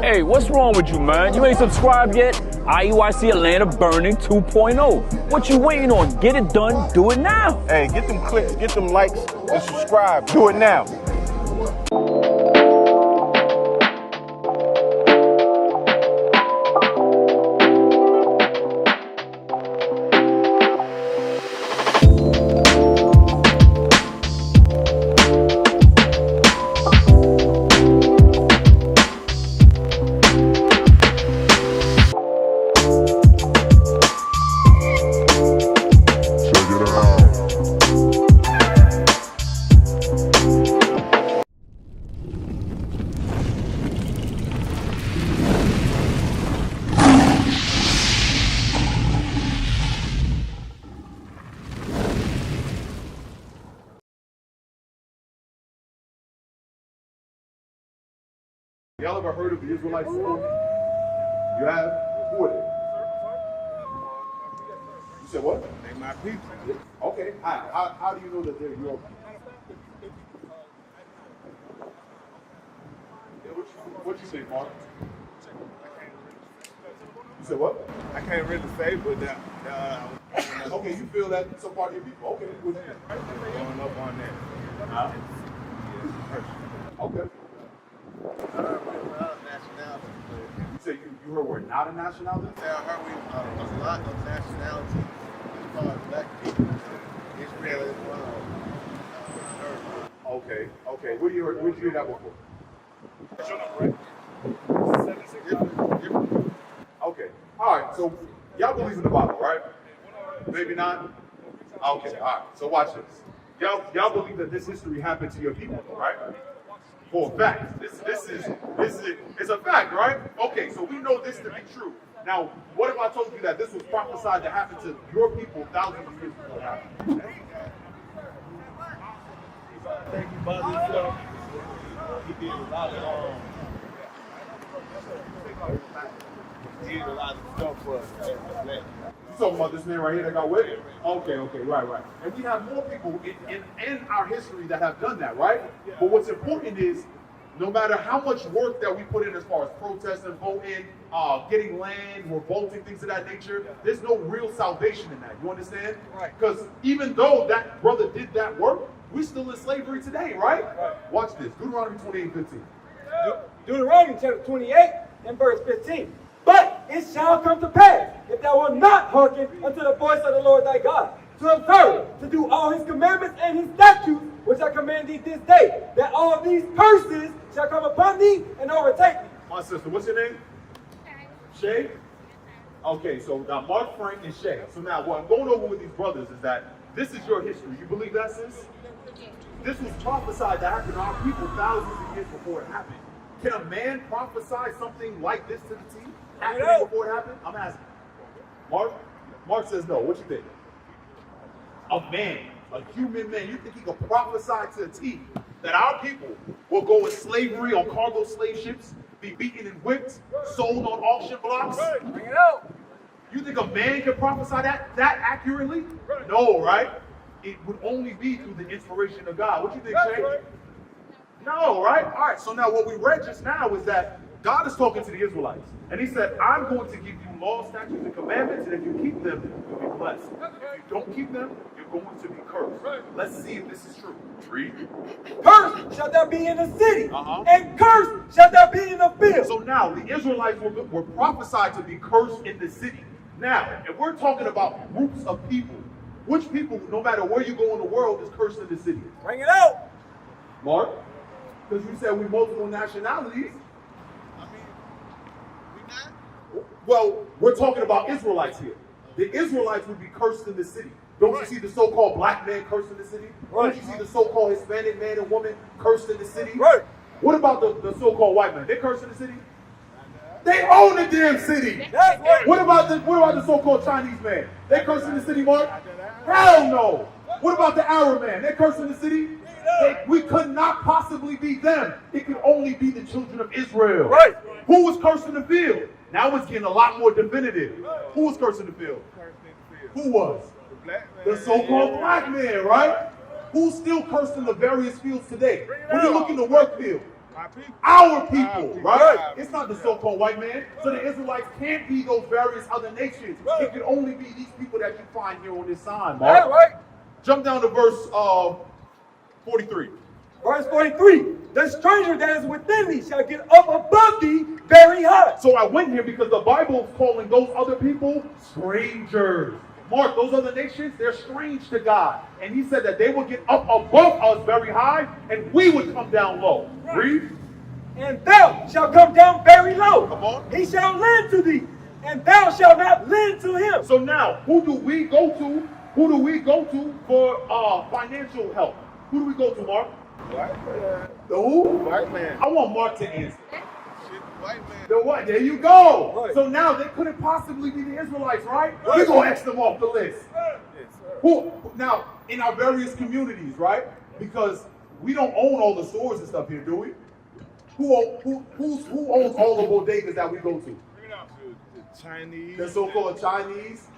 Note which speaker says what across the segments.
Speaker 1: Hey, what's wrong with you, man? You ain't subscribed yet? IUIC Atlanta Burning 2.0. What you waiting on? Get it done. Do it now.
Speaker 2: Hey, get them clicks, get them likes, and subscribe. Do it now. Y'all ever heard of the Israelites before? You have? Who are they? You said what?
Speaker 3: They my people.
Speaker 2: Okay. How do you know that they're your people? What you say, Mark? You said what?
Speaker 3: I can't really say, but
Speaker 2: Okay, you feel that some part of your people. Okay, what's that?
Speaker 3: going up on that.
Speaker 2: Okay. You say you heard we're not a nationality?
Speaker 3: I heard we a lot of nationalities as far as black people. Israel is one of them.
Speaker 2: Okay. Where did you hear that before? Okay. All right. So y'all believe in the Bible, right? Maybe not. Okay. All right. So watch this. Y'all believe that this history happened to your people, right? For a fact. This is it's a fact, right? Okay. So we know this to be true. Now, what if I told you that this was prophesied to happen to your people thousands of years before it happened?
Speaker 3: Thank you, brother. He did a lot of stuff for us.
Speaker 2: You talking about this man right here that got whipped? Okay, right. And we have more people in our history that have done that, right? But what's important is, no matter how much work that we put in as far as protesting, voting, getting land, revolting, things of that nature, there's no real salvation in that. You understand? Right. Because even though that brother did that work, we're still in slavery today, right? Watch this. Deuteronomy 28:15.
Speaker 4: Deuteronomy chapter 28 and verse 15. But it shall come to pass, if thou wilt not hearken unto the voice of the Lord thy God, to observe, to do all his commandments and his statutes, which I command thee this day, that all these curses shall come upon thee and overtake thee.
Speaker 2: My sister, what's your name? Shay? Okay, so now Mark, Frank, and Shay. So now what I'm going over with these brothers is that this is your history. You believe that, sis? This was prophesied to happen to our people thousands of years before it happened. Can a man prophesy something like this to the T? Happening before it happened? I'm asking. Mark says no. What you think? A man, a human man, you think he could prophesy to a T that our people will go in slavery on cargo slave ships, be beaten and whipped, sold on auction blocks?
Speaker 4: Bring it out.
Speaker 2: You think a man can prophesy that accurately? No, right? It would only be through the inspiration of God. What you think, Shay? No, right? All right, so now what we read just now is that God is talking to the Israelites. And he said, I'm going to give you laws, statutes, and commandments, and if you keep them, you'll be blessed. If you don't keep them, you're going to be cursed. Let's see if this is true. Read.
Speaker 4: Cursed shall thou be in the city, and cursed shall thou be in the field.
Speaker 2: So now, the Israelites were prophesied to be cursed in the city. Now, if we're talking about groups of people, which people, no matter where you go in the world, is cursed in the city?
Speaker 4: Bring it out.
Speaker 2: Mark? Because you said we multiple nationalities. Well, we're talking about Israelites here. The Israelites would be cursed in the city. Don't you see the so-called black man cursed in the city? Don't you see the so-called Hispanic man and woman cursed in the city?
Speaker 4: Right.
Speaker 2: What about the so-called white man? They cursed in the city? They own the damn city.
Speaker 4: That's right.
Speaker 2: What about the so-called Chinese man? They cursed in the city, Mark? Hell no. What about the Arab man? They cursed in the city? We could not possibly be them. It could only be the children of Israel.
Speaker 4: Right.
Speaker 2: Who was cursed in the field? Now it's getting a lot more definitive. Who was cursed in the field? Who was? The so-called black man, right? Who's still cursed in the various fields today? When you look in the work field, Our people, right? It's not the so-called white man. So the Israelites can't be those various other nations. It can only be these people that you find here on this sign, Mark.
Speaker 4: Right.
Speaker 2: Jump down to verse 43.
Speaker 4: Verse 43. The stranger that is within thee shall get up above thee very high.
Speaker 2: So I went here because the Bible is calling those other people strangers. Mark, those other nations, they're strange to God. And he said that they would get up above us very high, and we would come down low. Read.
Speaker 4: And thou shalt come down very low.
Speaker 2: Come on.
Speaker 4: He shall lend to thee, and thou shalt not lend to him.
Speaker 2: So now, who do we go to? Who do we go to for financial help? Who do we go to, Mark?
Speaker 3: White man.
Speaker 2: The who?
Speaker 3: White man.
Speaker 2: I want Mark to answer.
Speaker 3: Shit, white man.
Speaker 2: The what? There you go.
Speaker 4: Right.
Speaker 2: So now they couldn't possibly be the Israelites, right? We're going to X them off the list.
Speaker 3: Yes, sir.
Speaker 2: Who now in our various communities, right? Because we don't own all the stores and stuff here, do we? Who owns all the bodegas that we go to?
Speaker 3: The Chinese.
Speaker 2: The so-called Chinese.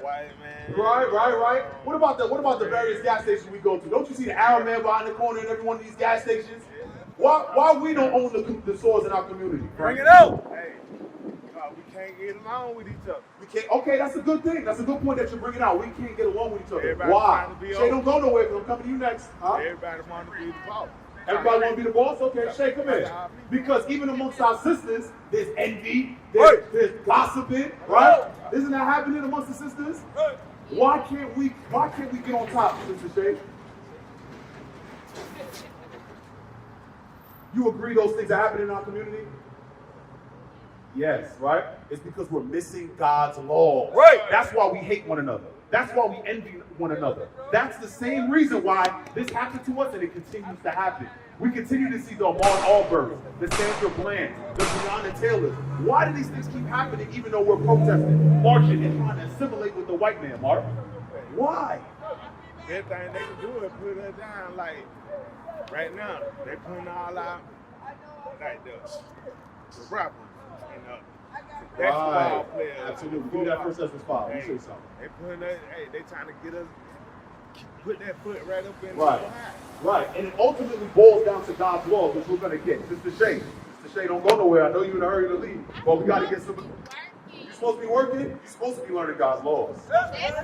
Speaker 3: White man.
Speaker 2: Right. What about the various gas stations we go to? Don't you see the Arab man behind the corner in every one of these gas stations? Why we don't own the stores in our community?
Speaker 4: Bring it out.
Speaker 3: Hey, we can't get along with each other.
Speaker 2: We can't. Okay, that's a good thing. That's a good point that you're bringing out. We can't get along with each other.
Speaker 3: Everybody
Speaker 2: Why?
Speaker 3: trying to be
Speaker 2: Shay, don't go nowhere because I'm coming to you next. Huh?
Speaker 3: Everybody want to be the boss.
Speaker 2: Everybody want to be the boss? Okay, Shay, come here. Because even amongst our sisters, there's envy,
Speaker 4: Right.
Speaker 2: there's gossiping, right? Isn't that happening amongst the sisters?
Speaker 4: Right.
Speaker 2: Why can't we get on top, Sister Shay? You agree those things are happening in our community? Yes, right? It's because we're missing God's law.
Speaker 4: Right.
Speaker 2: That's why we hate one another. That's why we envy one another. That's the same reason why this happened to us and it continues to happen. We continue to see the Amon Alberts, the Sandra Bland, the Breonna Taylors. Why do these things keep happening even though we're protesting, marching, and trying to assimilate with the white man, Mark? Why?
Speaker 3: Everything they can do is put us down. Like right now, they putting all out like the rappers and the basketball players.
Speaker 2: Absolutely. Give me that first sentence file. Let me show you something.
Speaker 3: They putting us. Hey, they trying to get us. Put that foot right up in
Speaker 2: Right.
Speaker 3: the eye.
Speaker 2: Right. And it ultimately boils down to God's law, which we're going to get. Sister Shay. Sister Shay, don't go nowhere. I know you're in a hurry to leave, but we got to get some. You're supposed to be working. You're supposed to be learning God's laws.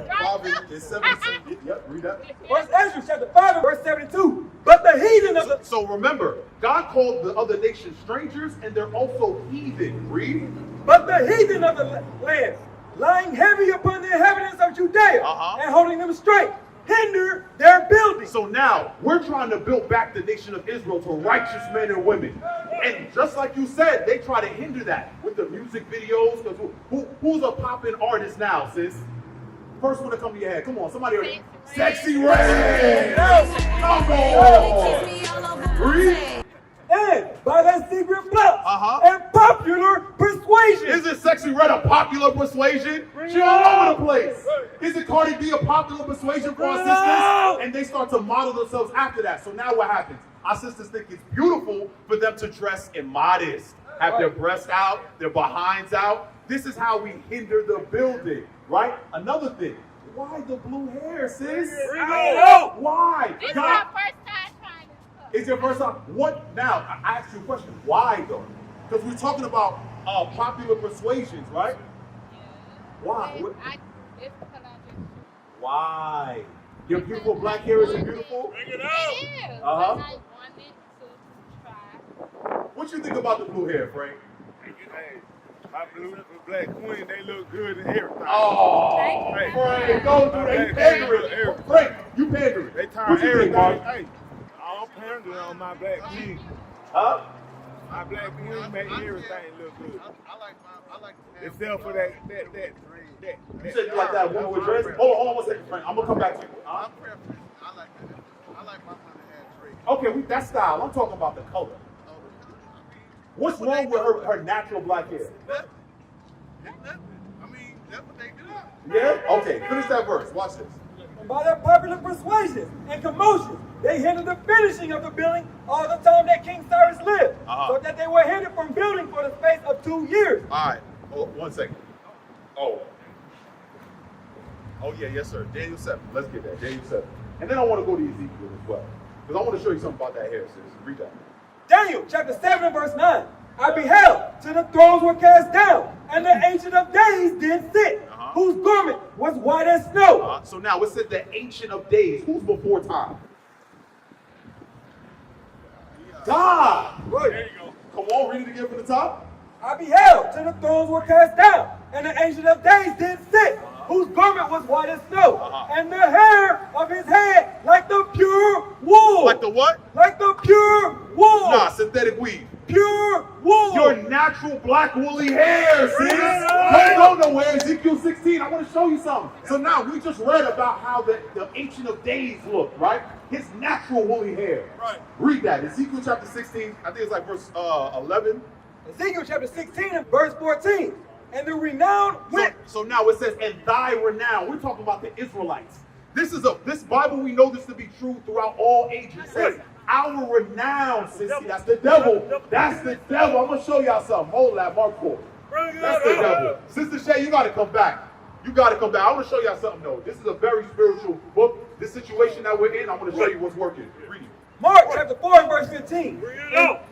Speaker 2: Proverbs is 72. Yep, read that.
Speaker 4: First Ezra chapter 5 and verse 72. But the heathen of the
Speaker 2: So remember, God called the other nations strangers, and they're also heathen. Read.
Speaker 4: But the heathen of the land, lying heavy upon the inhabitants of Judea, and holding them straight, hinder their building.
Speaker 2: So now we're trying to build back the nation of Israel to righteous men and women. And just like you said, they try to hinder that with the music videos. Because who's a popping artist now, sis? First one to come to your head. Come on, somebody. Sexy Red. Come on. Read.
Speaker 4: And by that secret plot
Speaker 2: Uh-huh.
Speaker 4: and popular persuasion.
Speaker 2: Isn't Sexy Red a popular persuasion? She all over the place. Isn't Cardi B a popular persuasion for our sisters? And they start to model themselves after that. So now what happens? Our sisters think it's beautiful for them to dress immodest, have their breasts out, their behinds out. This is how we hinder the building, right? Another thing. Why the blue hair, sis? Why?
Speaker 5: This is
Speaker 2: God-
Speaker 5: our first time trying this.
Speaker 2: It's your first time. What now? I asked you a question. Why though? Because we're talking about popular persuasions, right? Why?
Speaker 5: It's because I just
Speaker 2: Why? Your beautiful black hair isn't beautiful?
Speaker 5: It is.
Speaker 2: Uh-huh.
Speaker 5: But I wanted to try.
Speaker 2: What you think about the blue hair, Frank?
Speaker 3: Hey, my blue black queen, they look good and everything.
Speaker 2: Oh,
Speaker 5: Thank you.
Speaker 2: Frank, don't do that. You pandering. Frank, you pandering.
Speaker 3: They turn
Speaker 2: What you think,
Speaker 3: everything.
Speaker 2: Mark?
Speaker 3: Hey, I'm pandering on my black queen.
Speaker 2: Huh?
Speaker 3: My black queen make everything look good.
Speaker 6: I like to have
Speaker 3: Except for that.
Speaker 2: You said you like that woman with dreads? Hold on 1 second, Frank. I'm gonna come back to you.
Speaker 6: my preference. I like my woman to have dreads.
Speaker 2: Okay, that's style. I'm talking about the color. What's wrong with her natural black hair?
Speaker 6: It's nothing. I mean, that's what they do.
Speaker 2: Yeah? Okay, finish that verse. Watch this.
Speaker 4: And by their popular persuasions and commotions, they hindered the finishing of the building all the time that King Cyrus lived, so that they were hindered from building for the space of 2 years.
Speaker 2: All right. Oh, 1 second. Oh, yeah, yes, sir. Daniel 7. Let's get that. Daniel 7. And then I want to go to Ezekiel as well. Because I want to show you something about that hair, sis. Read that.
Speaker 4: Daniel chapter 7 and verse 9. I beheld till the thrones were cast down, and the Ancient of Days did sit, whose garment was white as snow.
Speaker 2: So now it said the Ancient of Days. Who's before time? God.
Speaker 3: Right. There you go.
Speaker 2: Come on, read it again from the top.
Speaker 4: I beheld till the thrones were cast down, and the Ancient of Days did sit, whose garment was white as snow, and the hair of his head like the pure wool.
Speaker 2: Like the what?
Speaker 4: Like the pure wool.
Speaker 2: Nah, synthetic weave.
Speaker 4: Pure wool.
Speaker 2: Your natural black woolly hair, sis. Don't go nowhere. Ezekiel 16. I want to show you something. So now we just read about how the Ancient of Days looked, right? His natural woolly hair.
Speaker 3: Right.
Speaker 2: Read that. Ezekiel chapter 16. I think it's like verse 11.
Speaker 4: Ezekiel chapter 16 and verse 14. And the renown went.
Speaker 2: So now it says, and thy renown. We're talking about the Israelites. This Bible, we know this to be true throughout all ages. It says, our renown, sissy. That's the devil. That's the devil. I'm going to show y'all something. Hold that, Mark 4. That's the devil. Sister Shay, you got to come back. You got to come back. I want to show y'all something, though. This is a very spiritual book. This situation that we're in, I'm going to show you what's working. Read it.
Speaker 4: Mark chapter 4 and verse 15.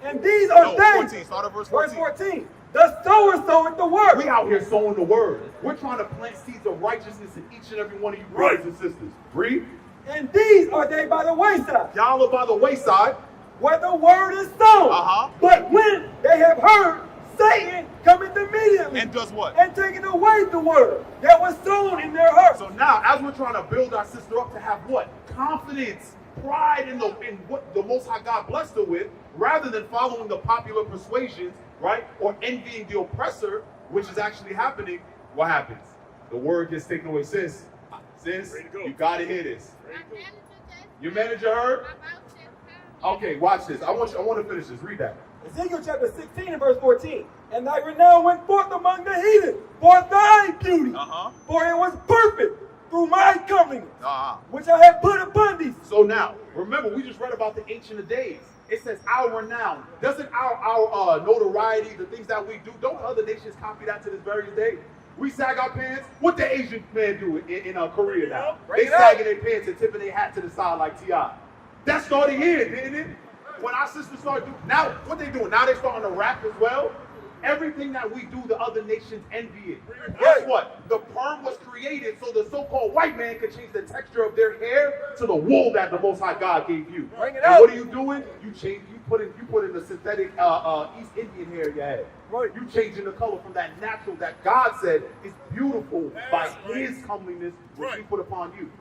Speaker 4: And these are things.
Speaker 2: 14. Start at verse
Speaker 4: 14.14. Verse 14. The sower soweth the word.
Speaker 2: We out here sowing the word. We're trying to plant seeds of righteousness in each and every one of you brothers and sisters. Read.
Speaker 4: And these are they by the wayside.
Speaker 2: Y'all are by the wayside.
Speaker 4: Where the word is sown. But when they have heard, Satan cometh immediately.
Speaker 2: And does what?
Speaker 4: And taking away the word that was sown in their hearts.
Speaker 2: So now, as we're trying to build our sister up to have what? Confidence, pride in what the Most High God blessed her with, rather than following the popular persuasions, right? Or envying the oppressor, which is actually happening, what happens? The word gets taken away. Sis, you got to hear this. Your manager heard? Okay, watch this. I want to finish this. Read that.
Speaker 4: Ezekiel chapter 16 and verse 14. And thy renown went forth among the heathen for thy beauty. For it was perfect through my comeliness, which I have put upon thee.
Speaker 2: So now, remember, we just read about the Ancient of Days. It says our renown. Doesn't our notoriety, the things that we do, don't other nations copy that to this very day? We sag our pants. What the Asian man do in Korea now? They sagging their pants and tipping their hat to the side like T.I. That started here, didn't it? When our sisters started doing, now what they doing? Now they're starting to rap as well. Everything that we do, the other nations envy it. Guess what? The perm was created so the so-called white man could change the texture of their hair to the wool that the Most High God gave you.
Speaker 4: Bring it
Speaker 2: and
Speaker 4: out.
Speaker 2: what are you doing? You put in the synthetic East Indian hair in your head. Right. You changing the color from that natural that God said is beautiful by His comeliness, which He put upon you.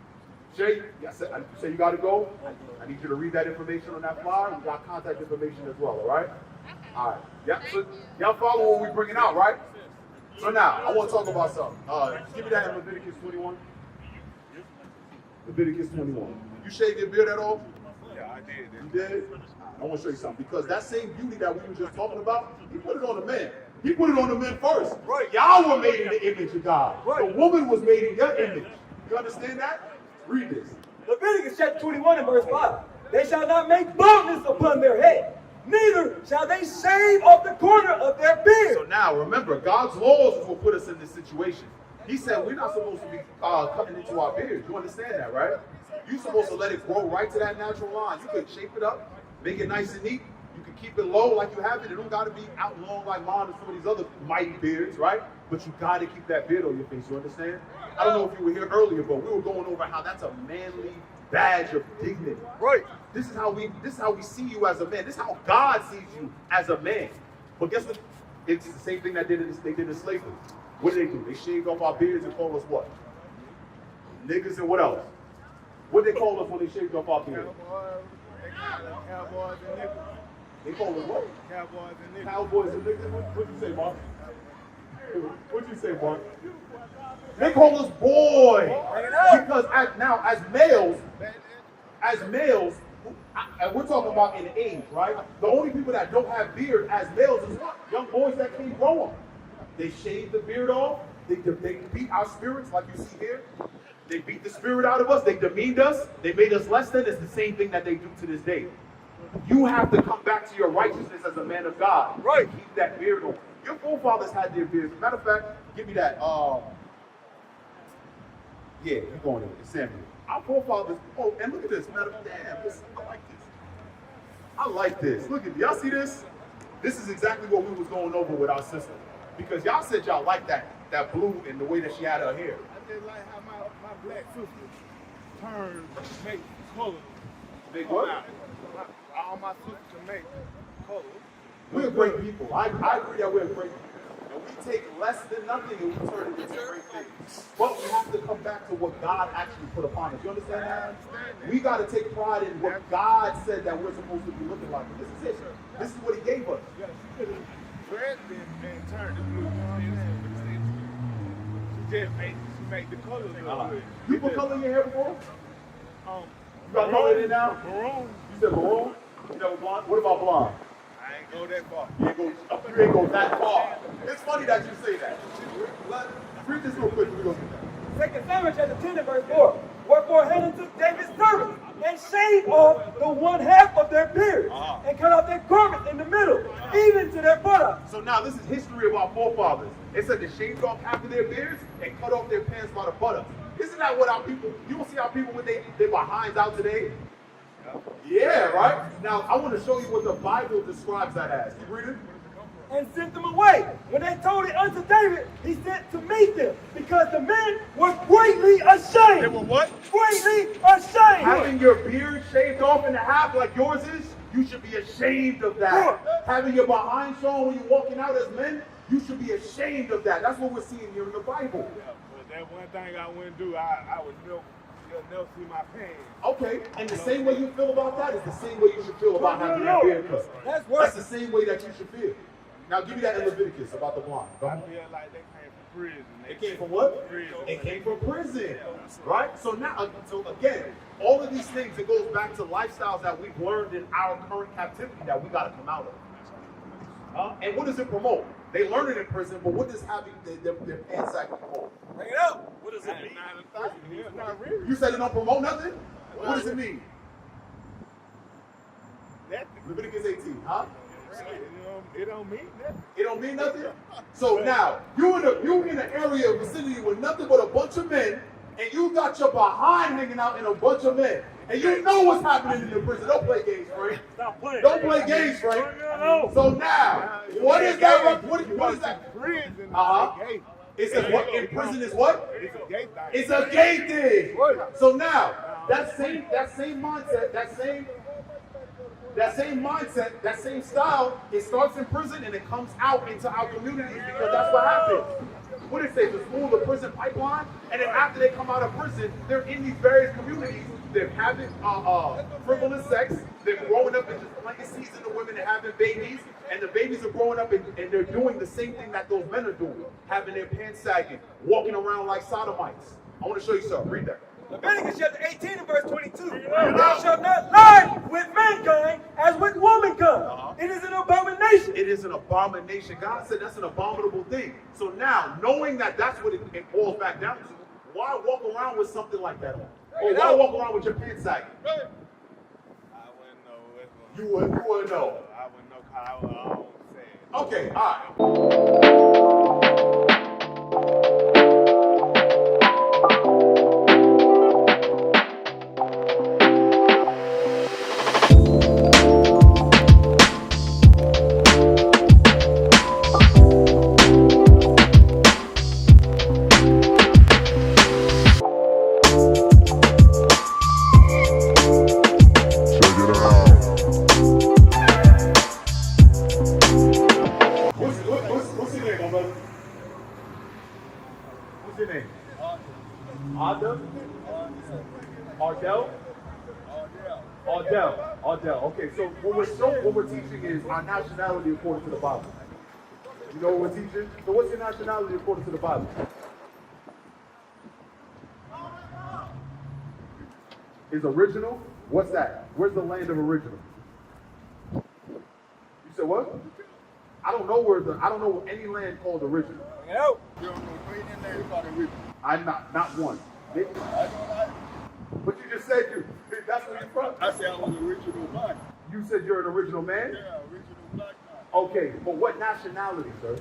Speaker 2: Shay, you say you got to go. I need you to read that information on that flyer. We got contact information as well. All right. All right. Yeah. So y'all follow what we're bringing out, right? So now I want to talk about something. Give me that in Leviticus 21. Leviticus 21. You shaved your beard at all?
Speaker 3: Yeah, I did.
Speaker 2: You did? I want to show you something because that same beauty that we were just talking about, He put it on the men. He put it on the men first. Right. Y'all were made in the image of God. Right. The woman was made in your image. You understand that? Read this.
Speaker 4: Leviticus chapter 21 and verse 5. They shall not make baldness upon their head, neither shall they shave off the corner of their beard.
Speaker 2: So now, remember, God's laws is what put us in this situation. He said we're not supposed to be cutting into our beards. You understand that, right? You're supposed to let it grow right to that natural line. You can shape it up, make it nice and neat. You can keep it low like you have it. It don't got to be out long like mine and some of these other mighty beards, right? But you got to keep that beard on your face. You understand? I don't know if you were here earlier, but we were going over how that's a manly badge of dignity. Right. This is how we see you as a man. This is how God sees you as a man. But guess what? It's the same thing they did in slavery. What did they do? They shaved off our beards and called us what? Niggas and what else? What did they call us when they shaved off our beards?
Speaker 3: Cowboys and niggas.
Speaker 2: They called us what?
Speaker 3: Cowboys and niggas.
Speaker 2: Cowboys and niggas. What'd you say, Mark? What'd you say, Mark? They call us boy. Because as males, and we're talking about in age, right? The only people that don't have beard as males is what? Young boys that can't grow them. They shave the beard off. They beat our spirits, like you see here. They beat the spirit out of us. They demeaned us. They made us less than. It's the same thing that they do to this day. You have to come back to your righteousness as a man of God. Right. Keep that beard on. Your forefathers had their beards. Matter of fact, give me that. Yeah, you're going in. It's Samuel. Our forefathers. Oh, and look at this. Matter of damn. I like this. I like this. Look at y'all see this? This is exactly what we was going over with our sister. Because y'all said y'all like that blue and the way that she had her hair.
Speaker 3: I just like how my black sister turn, make colors.
Speaker 2: Make what?
Speaker 3: All my sisters can make colors.
Speaker 2: We're great people. I agree that we're great people. And we take less than nothing and we turn it into great things. But we have to come back to what God actually put upon us. You understand that? We got to take pride in what God said that we're supposed to be looking like. And this is it. This is what he gave us.
Speaker 3: Yeah, she could have dressed it and turned it blue. You know what I'm saying? She just made the colors look good.
Speaker 2: You put color in your hair before? You got
Speaker 3: Maroon,
Speaker 2: color in it now?
Speaker 3: Maroon.
Speaker 2: You said maroon? You never blonde? What about blonde?
Speaker 3: I ain't go that far.
Speaker 2: You ain't go that far. It's funny that you say that. Read this real quick. We're going to get that.
Speaker 4: 2 Samuel chapter 10 and verse 4. Wherefore Hannah took David's servants and shaved off the one half of their beards and cut off their garments in the middle, even to their buttocks.
Speaker 2: So now this is history of our forefathers. It said they shaved off half of their beards and cut off their pants by the buttocks. Isn't that what our people, you don't see our people with their behinds out today? Yeah, right? Now I want to show you what the Bible describes that as. Can you read it?
Speaker 4: And sent them away. When they told it unto David, he sent to meet them, because the men were greatly ashamed.
Speaker 2: They were what?
Speaker 4: Greatly ashamed.
Speaker 2: Having your beard shaved off into half like yours is, you should be ashamed of that. Having your behind shown when you're walking out as men, you should be ashamed of that. That's what we're seeing here in the Bible.
Speaker 3: Yeah, but that one thing I wouldn't do, I would never see my pants.
Speaker 2: Okay, and the same way you feel about that is the same way you should feel about having your beard cut. That's the same way that you should feel. Now give me that in Leviticus about the blonde.
Speaker 3: I feel like they came from prison.
Speaker 2: It came from what?
Speaker 3: Prison.
Speaker 2: It came from prison, right? So now, so again, all of these things, it goes back to lifestyles that we've learned in our current captivity that we got to come out of. And what does it promote? They learn it in prison, but what does having their pants sagging promote?
Speaker 4: Bring it up.
Speaker 2: What does it mean?
Speaker 3: It's not really.
Speaker 2: You said it don't promote nothing? What does it mean?
Speaker 3: Nothing.
Speaker 2: Leviticus 18, huh?
Speaker 3: It don't mean nothing.
Speaker 2: It don't mean nothing? So now, you in an area of vicinity with nothing but a bunch of men, and you got your behind hanging out in a bunch of men. And you know what's happening in the prison. Don't play games, Frank.
Speaker 4: Stop playing.
Speaker 2: Don't play games, Frank. So now, what is that? What is that?
Speaker 3: Prison.
Speaker 2: Uh-huh. It says what? In prison is what?
Speaker 3: It's a gay thing.
Speaker 2: It's a gay thing. So now, that same mindset, that same mindset, that same style, it starts in prison and it comes out into our communities because that's what happens. What did it say? The school, the prison pipeline, and then after they come out of prison, they're in these various communities. They're having frivolous sex. They're growing up and just planting seeds into women and having babies. And the babies are growing up and they're doing the same thing that those men are doing, having their pants sagging, walking around like sodomites. I want to show you something. Read that.
Speaker 4: Leviticus chapter 18 and verse 22. Thou shalt not lie with mankind as with womankind. It is an abomination.
Speaker 2: It is an abomination. God said that's an abominable thing. So now, knowing that that's what it boils back down to, why walk around with something like that on? Or why walk around with your pants sagging?
Speaker 3: I wouldn't know.
Speaker 2: You wouldn't know.
Speaker 3: I wouldn't know because I was all sad.
Speaker 2: Okay, all right. What's your name, my brother? What's your name? Ardell? Ardell. Okay, so what we're teaching is our nationality according to the Bible. You know what we're teaching? So what's your nationality according to the Bible? Is original? What's that? Where's the land of original? You said what? I don't know any land called original.
Speaker 3: You don't know any name called original.
Speaker 2: I'm not one. But you just said that's where you're from.
Speaker 3: I said I was original black.
Speaker 2: You said you're an original man?
Speaker 3: Yeah, original black man.
Speaker 2: Okay, but what nationality, sir?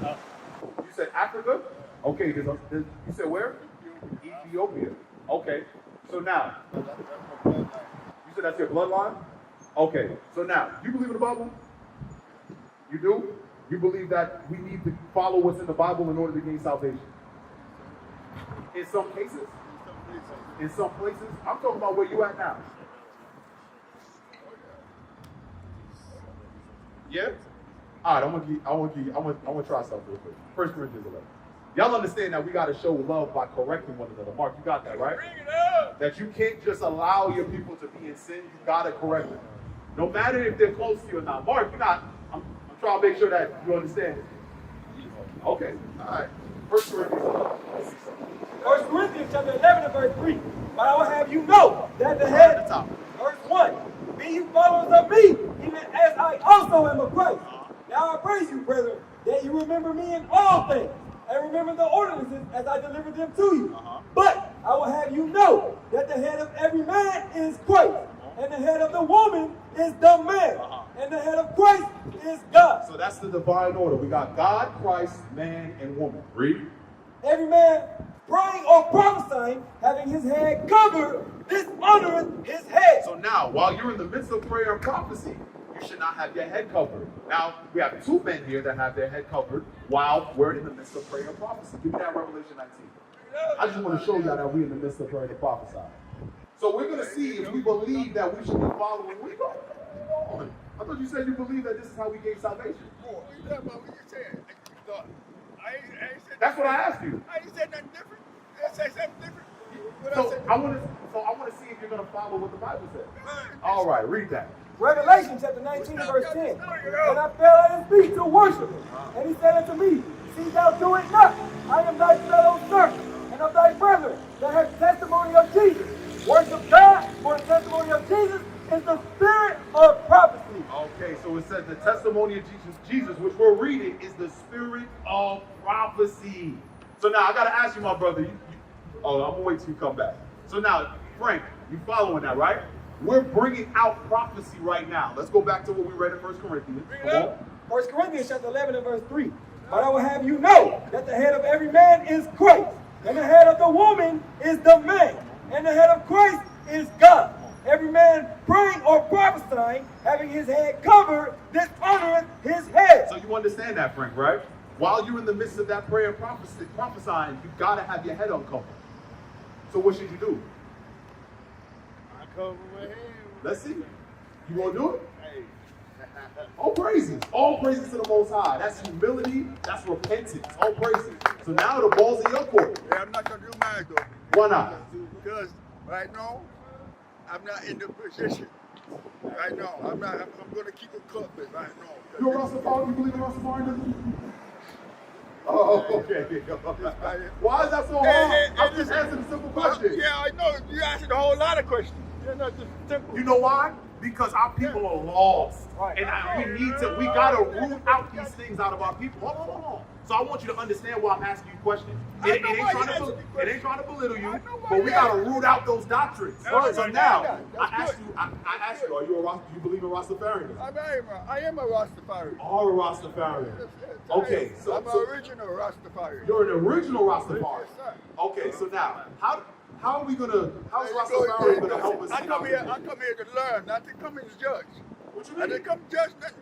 Speaker 2: You said Africa? Okay, you said where? Ethiopia. Okay, so now, you said that's your bloodline? Okay, so now, you believe in the Bible? You do? You believe that we need to follow what's in the Bible in order to gain salvation? In some cases. In some places. I'm talking about where you at now. Yeah? All right, I want to try something real quick. 1 Corinthians 11. Y'all understand that we got to show love by correcting one another. Mark, you got that, right?
Speaker 6: Bring it up.
Speaker 2: That you can't just allow your people to be in sin. You got to correct them. No matter if they're close to you or not. Mark, you're not. I'm trying to make sure that you understand it. Okay, all right. 1 Corinthians 11.
Speaker 4: 1 Corinthians chapter 11 and verse 3. But I will have you know that the head, verse 1, be you followers of me, even as I also am of Christ. Now I praise you, brethren, that you remember me in all things, and remember the ordinances as I delivered them to you. But I will have you know that the head of every man is Christ, and the head of the woman is the man, and the head of Christ is God.
Speaker 2: So that's the divine order. We got God, Christ, man, and woman. Read.
Speaker 4: Every man praying or prophesying, having his head covered, dishonoreth his head.
Speaker 2: So now, while you're in the midst of prayer and prophecy, you should not have your head covered. Now, we have two men here that have their head covered while we're in the midst of prayer and prophecy. Give me that Revelation 19. I just want to show y'all that we're in the midst of prayer and prophecy. So we're going to see if we believe that we should be following. Where you going? I thought you said you believe that this is how we gain salvation.
Speaker 6: What you talking about? What you saying? I ain't said
Speaker 2: That's what I asked you.
Speaker 6: I ain't said nothing different. I say something different.
Speaker 2: So I want to see if you're going to follow what the Bible says. All right, read that.
Speaker 4: Revelation chapter 19 verse 10. And I fell at his feet to worship him. And he said unto me, see thou do it not. I am thy fellow servant and of thy brethren that have testimony of Jesus. Worship God, for the testimony of Jesus is the spirit of prophecy.
Speaker 2: Okay, so it says the testimony of Jesus, which we're reading, is the spirit of prophecy. So now I got to ask you, my brother. I'm going to wait till you come back. So now, Frank, you following that, right? We're bringing out prophecy right now. Let's go back to what we read in 1 Corinthians. Come on.
Speaker 4: 1 Corinthians chapter 11 and verse 3. But I will have you know that the head of every man is Christ, and the head of the woman is the man, and the head of Christ is God. Every man praying or prophesying, having his head covered, dishonoreth his head.
Speaker 2: So you understand that, Frank, right? While you're in the midst of that prayer and prophesying, you got to have your head uncovered. So what should you do?
Speaker 6: I cover my head.
Speaker 2: Let's see. You going to do it?
Speaker 6: Hey.
Speaker 2: All praises. All praises to the Most High. That's humility. That's repentance. All praises. So now the ball's in your court.
Speaker 6: Yeah, I'm not going to do mine, though.
Speaker 2: Why not?
Speaker 6: Because right now, I'm not in the position. Right now, I'm going to keep it covered right now.
Speaker 2: You a Rastafari? You believe in Rastafarianism? Oh, okay. Why is that so hard? I'm just answering a simple question.
Speaker 6: Yeah, I know. You answered a whole lot of questions. You're not just simple.
Speaker 2: You know why? Because our people are lost.
Speaker 4: Right.
Speaker 2: And we gotta root out these things out of our people. Hold on. So I want you to understand why I'm asking you questions. It ain't trying to belittle you, but we gotta root out those doctrines. So now, I asked you, are you a Rasta? Do you believe in Rastafarianism?
Speaker 6: I am a Rastafari.
Speaker 2: Are a Rastafarian. Okay, so
Speaker 6: I'm an original Rastafari.
Speaker 2: You're an original Rastafari.
Speaker 6: Yes, sir.
Speaker 2: Okay, so now, how is Rastafari gonna help us?
Speaker 6: I come here to learn, not to come and judge.
Speaker 2: What you
Speaker 6: I
Speaker 2: mean?
Speaker 6: didn't come to judge nothing.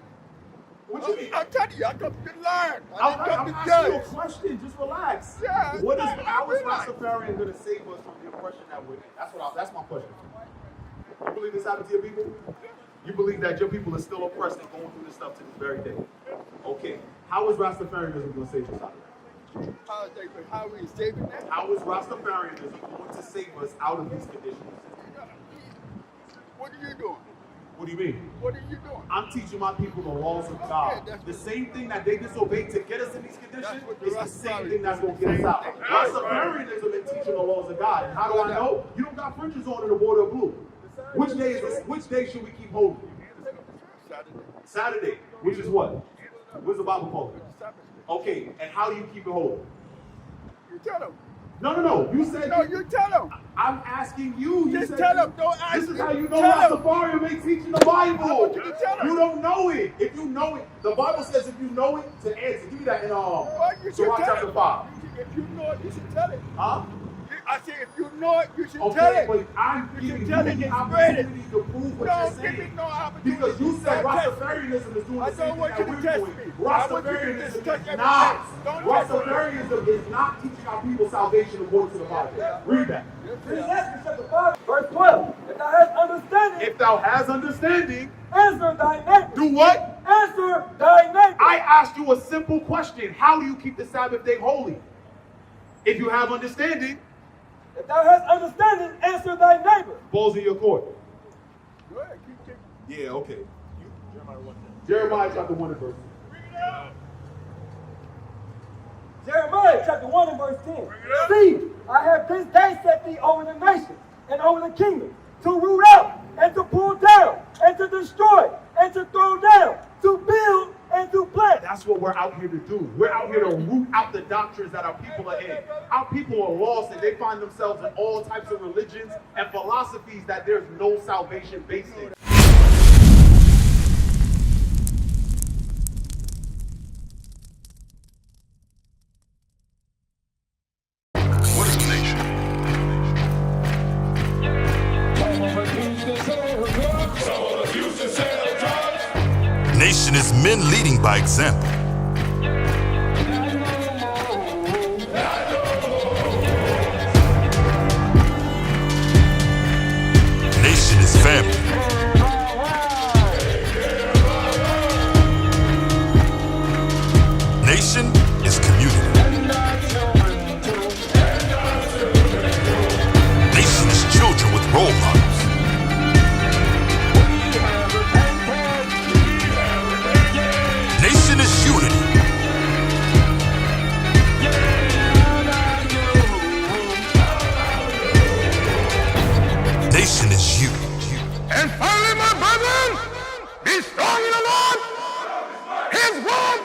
Speaker 2: What you mean?
Speaker 6: I'm telling you, I come to learn. I
Speaker 2: I'm
Speaker 6: didn't come to
Speaker 2: asking you a
Speaker 6: judge.
Speaker 2: question. Just relax.
Speaker 6: Yeah,
Speaker 2: How is
Speaker 6: relax.
Speaker 2: Rastafarian going to save us from the oppression that we're in? That's my question. You believe this happened to your people? You believe that your people are still oppressed and going through this stuff to this very day? Okay. How is Rastafarianism going to save us out of that?
Speaker 6: How we saving that?
Speaker 2: How is Rastafarianism going to save us out of these conditions?
Speaker 6: What are you doing?
Speaker 2: What do you mean?
Speaker 6: What are you doing?
Speaker 2: I'm teaching my people the laws of God.
Speaker 6: that's
Speaker 2: The
Speaker 6: what-
Speaker 2: same thing that they disobeyed to get us in these conditions
Speaker 6: That's what the
Speaker 2: is the
Speaker 6: Rastafarians
Speaker 2: same thing that's
Speaker 6: do.
Speaker 2: going to get us out.
Speaker 6: Same thing.
Speaker 2: Rastafarianism is teaching the laws of God. And how do I know? You don't got fringes on in the border of blue. Which day is this? Which day should we keep holy?
Speaker 6: Saturday.
Speaker 2: Saturday. Which is what? What's the Bible called? Okay. And how do you keep it holy?
Speaker 6: You tell them.
Speaker 2: No. You said.
Speaker 6: No, you tell them.
Speaker 2: I'm asking you. You
Speaker 6: Just
Speaker 2: said
Speaker 6: tell them. Don't ask
Speaker 2: This is
Speaker 6: me.
Speaker 2: how you know
Speaker 6: Tell them.
Speaker 2: Rastafarian ain't teaching the Bible.
Speaker 6: I want you to tell them.
Speaker 2: You don't know it. If you know it, the Bible says if you know it, to answer. Give me that in
Speaker 6: Well, you should
Speaker 2: Sirach
Speaker 6: tell
Speaker 2: chapter
Speaker 6: it.
Speaker 2: 5.
Speaker 6: If you know it, you should tell it.
Speaker 2: Huh?
Speaker 6: I said, if you know it, you should tell
Speaker 2: Okay,
Speaker 6: it.
Speaker 2: but I'm
Speaker 6: You
Speaker 2: giving
Speaker 6: should
Speaker 2: you
Speaker 6: tell it
Speaker 2: the
Speaker 6: and spread it.
Speaker 2: opportunity to prove what
Speaker 6: Don't
Speaker 2: you're
Speaker 6: give me
Speaker 2: saying.
Speaker 6: no opportunity.
Speaker 2: Because you said
Speaker 6: Don't test me.
Speaker 2: Rastafarianism is doing
Speaker 6: I
Speaker 2: the same
Speaker 6: don't
Speaker 2: thing
Speaker 6: want
Speaker 2: that
Speaker 6: you to
Speaker 2: we're
Speaker 6: test
Speaker 2: doing.
Speaker 6: me. I want you to
Speaker 2: Rastafarianism
Speaker 6: just
Speaker 2: is
Speaker 6: touch everything.
Speaker 2: not.
Speaker 6: Don't test me.
Speaker 2: Rastafarianism is not teaching our people salvation according to the Bible. Read that.
Speaker 4: Ecclesiastes chapter 5, verse 12. If thou hast understanding,
Speaker 2: If thou hast understanding,
Speaker 4: answer thy neighbor.
Speaker 2: do what?
Speaker 4: Answer thy neighbor.
Speaker 2: I asked you a simple question. How do you keep the Sabbath day holy? If you have understanding,
Speaker 4: If thou hast understanding, answer thy neighbor.
Speaker 2: balls in your court.
Speaker 6: Go ahead, keep
Speaker 2: Yeah, okay. Jeremiah chapter 1 and verse 2.
Speaker 4: Jeremiah chapter 1 and verse 10. See, I have this day set thee over the nations and over the kingdom, to root out and to pull down and to destroy and to throw down, to build and to plant.
Speaker 2: That's what we're out here to do. We're out here to root out the doctrines that our people are in. Our people are lost and they find themselves in all types of religions and philosophies that there's no salvation based in.
Speaker 7: What is a nation?
Speaker 8: Nation is men leading by example. Nation is family. Nation is community. Nation is children with role models. Nation is unity. Nation is you.
Speaker 7: And finally, my brethren, be strong in the Lord. His word